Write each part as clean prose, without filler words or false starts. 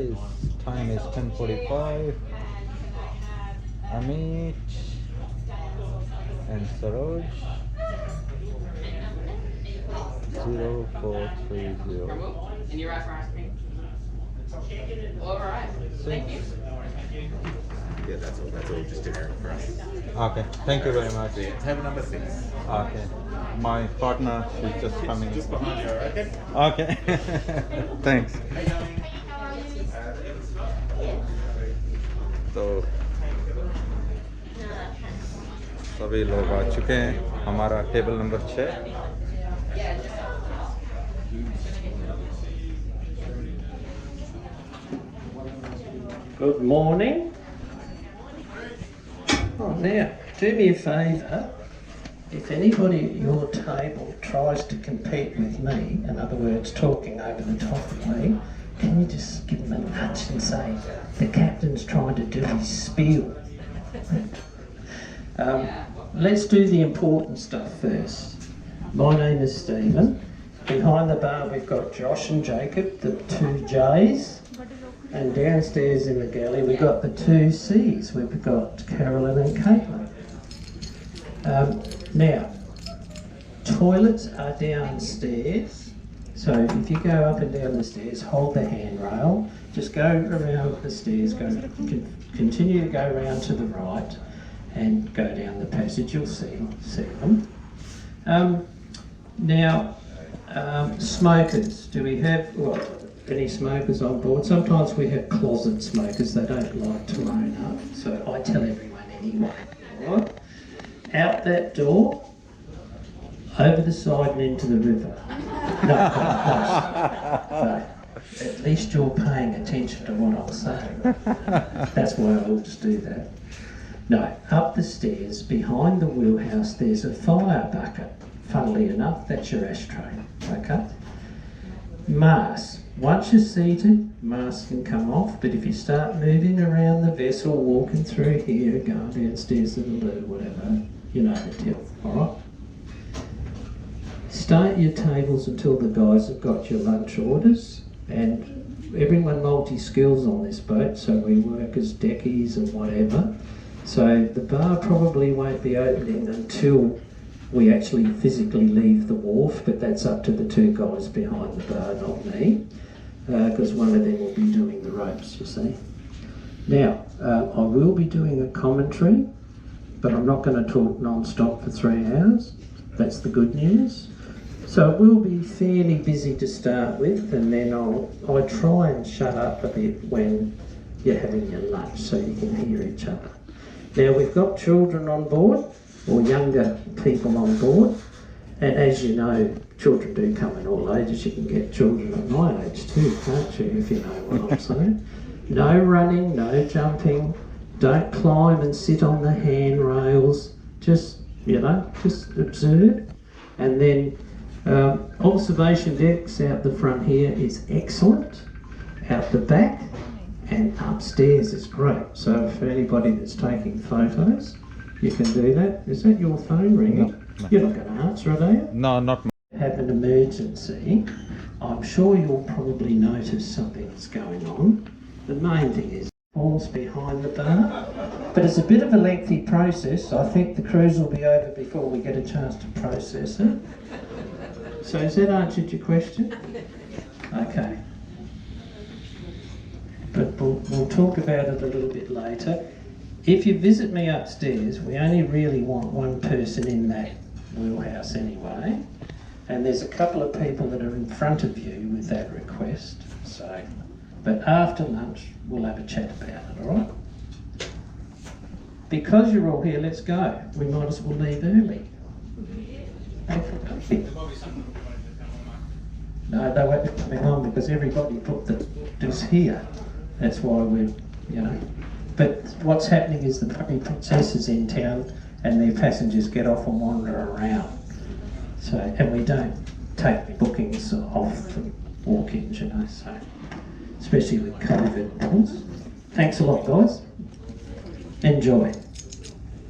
His time is 10:45. Amit and Saroj 0430. And you're right for ice cream? All right. Thank you. Yeah, that's all just generic for us. Okay, thank you very much. Table number 6. Okay, my partner, she's just coming. Just behind you, okay? Okay, thanks. तो सभी लोग आ चुके हैं. हमारा table number 6. Good morning. Oh, now, do me a favour. If anybody at your table tries to compete with me, in other words, talking over the top of me, can you just give them a nudge and say, the captain's trying to do his spiel? Let's do the important stuff first. My name is Stephen. Behind the bar we've got Josh and Jacob, the 2 J's. And downstairs in the galley we've got the 2 C's. We've got Carolyn and Caitlin. Now, toilets are downstairs. So if you go up and down the stairs, hold the handrail. Just go around the stairs, continue to go around to the right and go down the passage. You'll see them. Now, smokers. Do we have any smokers on board? Sometimes we have closet smokers. They don't like to own up, so I tell everyone anyway. All right? Out that door, over the side and into the river. No. At least you're paying attention to what I'm saying. That's why I always do that. No, up the stairs, behind the wheelhouse, there's a fire bucket. Funnily enough, that's your ashtray. Okay? Mask. Once you're seated, mask can come off, but if you start moving around the vessel, walking through here, going downstairs to the loo, whatever, you know the deal, alright? Stay at your tables until the guys have got your lunch orders, and everyone multi-skills on this boat, so we work as deckies and whatever. So the bar probably won't be opening until we actually physically leave the wharf, but that's up to the 2 guys behind the bar, not me, because one of them will be doing the ropes, you see. Now, I will be doing a commentary, but I'm not going to talk non-stop for 3 hours. That's the good news. So it will be fairly busy to start with, and then I'll try and shut up a bit when you're having your lunch so you can hear each other. Now, we've got children on board, or younger people on board, and as you know, children do come in all ages. You can get children at my age too, can't you, if you know what I'm saying? No running, no jumping, don't climb and sit on the handrails, just observe. And then observation decks out the front here is excellent, out the back and upstairs is great. So for anybody that's taking photos, you can do that. Is that your phone ringing? No. You're not going to answer it, are you? No, not. Have an emergency, I'm sure you'll probably notice something's going on. The main thing is falls behind the bar, but it's a bit of a lengthy process. I think the cruise will be over before we get a chance to process it. So has that answered your question? Okay. But we'll talk about it a little bit later. If you visit me upstairs, we only really want 1 person in that wheelhouse anyway. And there's a couple of people that are in front of you with that request. So, but after lunch, we'll have a chat about it, all right? Because you're all here, let's go. We might as well leave early. No, they won't be coming on because everybody put this here. That's why we're, But what's happening is the Puppy Princess is in town and their passengers get off and wander around. So, and we don't take bookings off from walk-ins, so, especially with COVID rules. Thanks a lot, guys. Enjoy.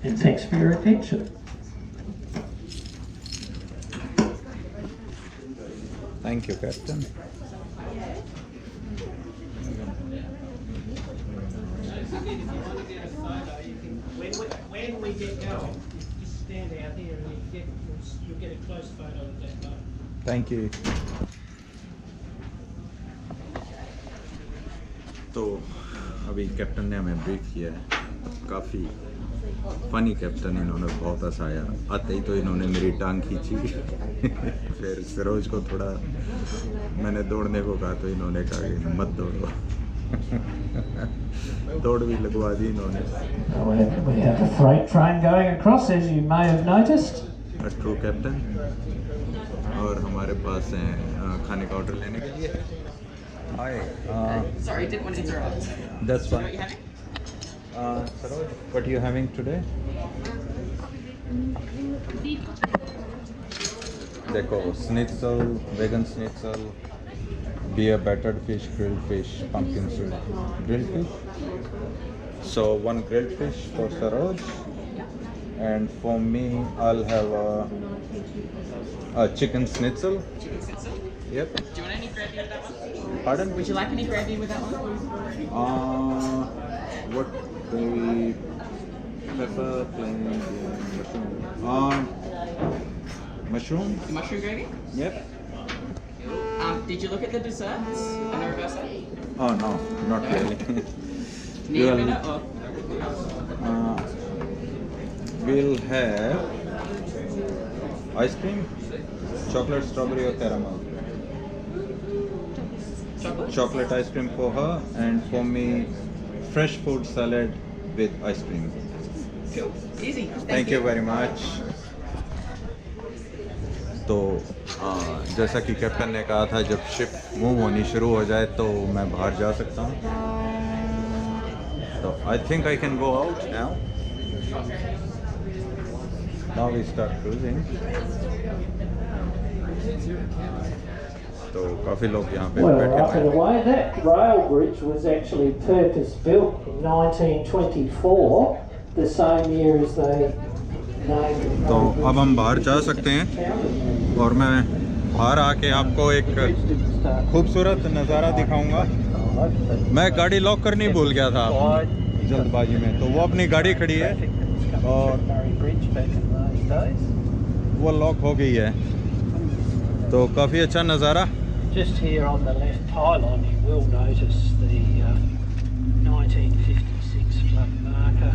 And thanks for your attention. Thank you, Captain. if you want to get a photo, you can. When we get going, just stand out here and you'll get a close photo of that boat. Thank you. तो अभी captain ने हमें brief किया है, काफ़ी funny captain, इन्होंने बहुत हंसाया। आते ही तो इन्होंने मेरी टांग खींची फिर सरोज को थोड़ा मैंने दौड़ने को कहा तो इन्होंने कहा कि मत दौड़ो दौड़ भी लगवा दी इन्होंने। We have a freight train going across, as you may have noticed. A true captain. और हमारे पास हैं खाने का ऑर्डर लेने के लिए। Hi. Sorry, didn't want to interrupt. That's What are fine. you having? Saroj, what are you having today? देखो schnitzel, vegan schnitzel, beer battered fish, grilled fish, pumpkin soup, grilled fish. So one grilled fish for Saroj, and for me I'll have a chicken schnitzel. Chicken schnitzel. Yep. Do you want any gravy with that one? Pardon? Would you like any gravy with that one? What gravy? Pepper, plain, mushroom. Mushroom? The mushroom gravy? Yep. Did you look at the desserts and the reverse? Oh no, not really. Need a minute or? We'll have ice cream, chocolate, strawberry or caramel. Chocolate? Chocolate ice cream for her, and for me fresh fruit salad with ice cream. Cool. Easy. Thank you very much. तो जैसा कि captain ने कहा था, जब ship move होनी शुरू हो जाए तो मैं बाहर जा सकता हूँ। तो I think I can go out now. Now we start cruising. तो काफ़ी लोग यहाँ पे Well, बैठे up and हुए हैं। away, that rail bridge was actually purpose built in 1924, the same year as they named it. तो अब हम बाहर जा सकते हैं और मैं बाहर आके आपको एक खूबसूरत नज़ारा दिखाऊंगा। मैं गाड़ी लॉक करनी भूल गया था जल्दबाजी में, तो वो अपनी गाड़ी खड़ी है और वो लॉक हो गई है। तो काफ़ी अच्छा नज़ारा। Just here on the left pylon, you will notice the 1956 flood marker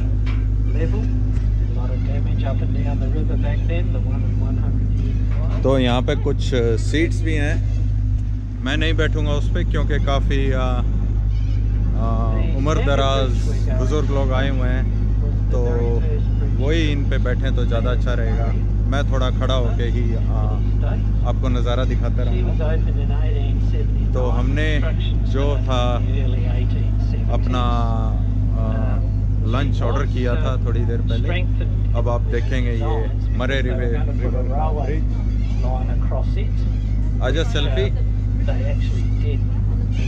level. A lot of damage up and down the river back then, the one in 100 years. तो यहाँ पे कुछ सीट्स भी हैं, मैं नहीं बैठूँगा उस पर क्योंकि काफ़ी उम्र दराज बुज़ुर्ग लोग आए हुए हैं, तो वही इन पे बैठें तो ज़्यादा अच्छा रहेगा। मैं थोड़ा खड़ा होके ही आपको नज़ारा दिखाता रहूँगा। तो हमने जो था अपना लंच ऑर्डर किया था थोड़ी देर पहले। अब आप देखेंगे ये मरे रिवर ब्रिज। आजा selfie. They actually did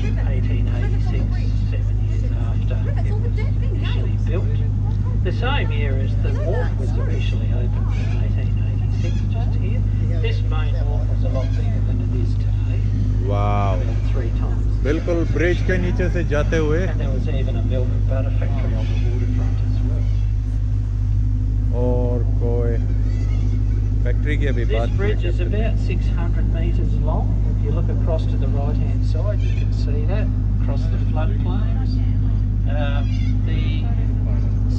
in 1886, 7 years after it was initially built. The same year as the wharf was officially opened in 1886, just here. This main wharf was a lot bigger than it is today. Wow, About 3 times. बिल्कुल bridge के नीचे से जाते हुए। And there was even a milk and butter factory on the waterfront as well. और कोई factory की अभी बात। This bridge is about 600 metres long. If you look across to the right-hand side, you can see that across the floodplains. The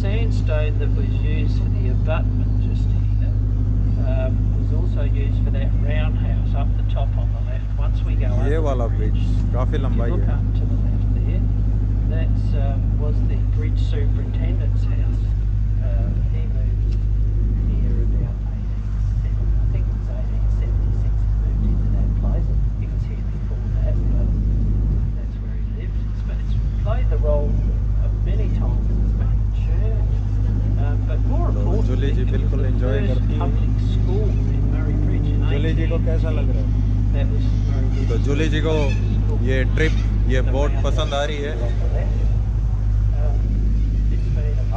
sandstone that was used for the abutment just here was also used for that roundhouse up the top on the left. Once we go ये up वाला bridge काफ़ी लंबाई look है। up to the left there, that was the bridge superintendent's house. He moved here about 1876 moved into that place. He was here before that, but that's where he lived. It's played the role of many times as a church, but more importantly, Jully जी बिल्कुल it was enjoy the first करती हैं। public school in Murray Bridge in Jully जी को कैसा लग रहा है? That was Murray Bridge. तो जूली जी को ये ट्रिप, ये बोट पसंद आ रही है।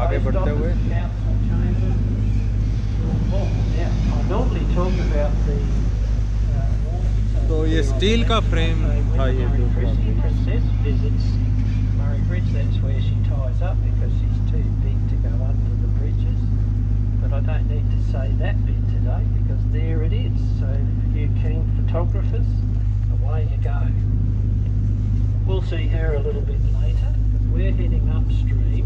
आगे बढ़ते हुए। तो ये स्टील का फ्रेम था ये जो Princess visits Murray Bridge. That's where she ties up because she upstream,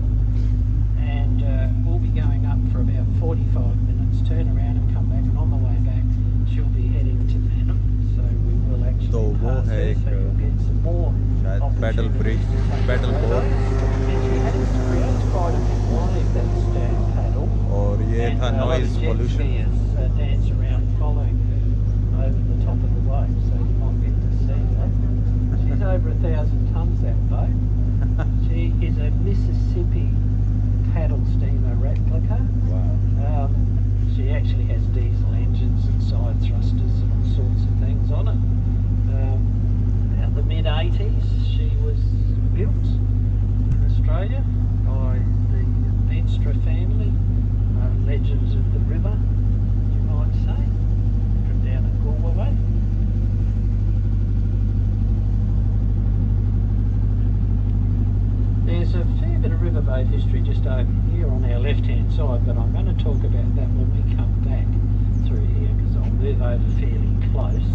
and we'll be going up for about 45 minutes, turn around and come back, and on the way back she'll be heading to Manham, so we will actually तो वो pass है her, एक, so you'll get some more शायद paddle bridge, opportunities to paddle take boat, photos. And she has quite a bit wide, that stand paddle. और ये And था a lot of noise jet pollution. skiers dance around following her over the top of the wave, so you might get to see that. She's over 1,000 tons, that boat. She is a Mississippi paddle steamer replica. Wow. She actually has diesel engines and side thrusters and all sorts of things on it. At the mid-80s, she was built in Australia by the Venstra family, legends of the river, you might say, from down at Galway Way. There's a fair bit of riverboat history just over here on our left-hand side, but I'm going to talk about that when we come back through here, because I'll move over fairly close.